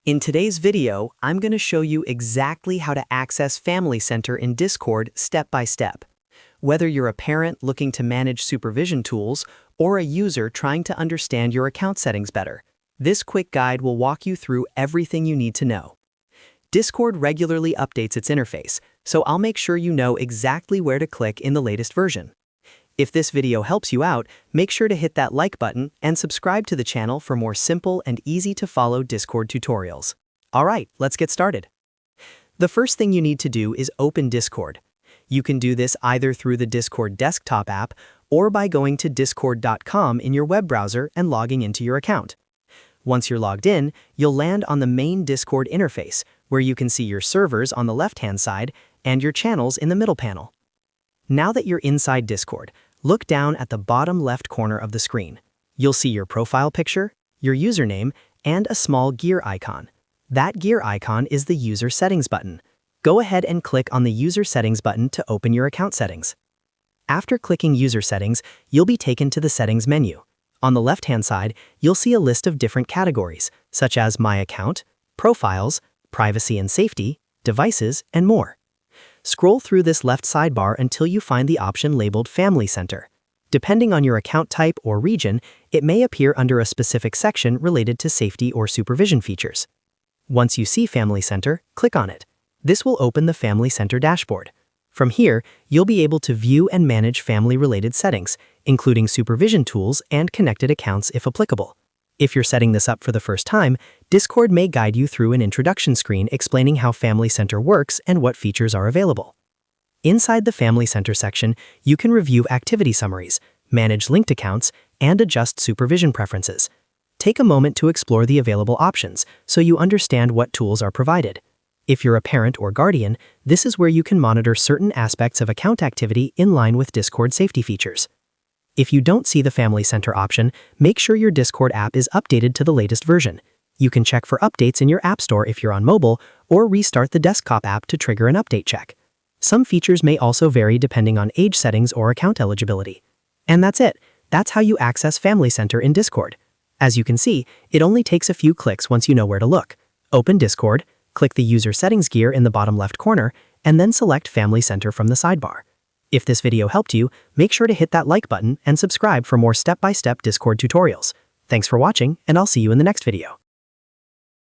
In today's video, I'm going to show you exactly how to access Family Center in Discord step by step. Whether you're a parent looking to manage supervision tools or a user trying to understand your account settings better, this quick guide will walk you through everything you need to know. Discord regularly updates its interface, so I'll make sure you know exactly where to click in the latest version. If this video helps you out, make sure to hit that like button and subscribe to the channel for more simple and easy-to-follow Discord tutorials. Alright, let's get started. The first thing you need to do is open Discord. You can do this either through the Discord desktop app or by going to discord.com in your web browser and logging into your account. Once you're logged in, you'll land on the main Discord interface, where you can see your servers on the left-hand side and your channels in the middle panel. Now that you're inside Discord, look down at the bottom left corner of the screen. You'll see your profile picture, your username, and a small gear icon. That gear icon is the User Settings button. Go ahead and click on the User Settings button to open your account settings. After clicking User Settings, you'll be taken to the Settings menu. On the left-hand side, you'll see a list of different categories, such as My Account, Profiles, Privacy and Safety, Devices, and more. Scroll through this left sidebar until you find the option labeled Family Center. Depending on your account type or region, it may appear under a specific section related to safety or supervision features. Once you see Family Center, click on it. This will open the Family Center dashboard. From here, you'll be able to view and manage family-related settings, including supervision tools and connected accounts if applicable. If you're setting this up for the first time, Discord may guide you through an introduction screen explaining how Family Center works and what features are available. Inside the Family Center section, you can review activity summaries, manage linked accounts, and adjust supervision preferences. Take a moment to explore the available options so you understand what tools are provided. If you're a parent or guardian, this is where you can monitor certain aspects of account activity in line with Discord safety features. If you don't see the Family Center option, make sure your Discord app is updated to the latest version. You can check for updates in your App Store if you're on mobile, or restart the desktop app to trigger an update check. Some features may also vary depending on age settings or account eligibility. And that's it. That's how you access Family Center in Discord. As you can see, it only takes a few clicks once you know where to look. Open Discord, click the User Settings gear in the bottom left corner, and then select Family Center from the sidebar. If this video helped you, make sure to hit that like button and subscribe for more step-by-step Discord tutorials. Thanks for watching, and I'll see you in the next video.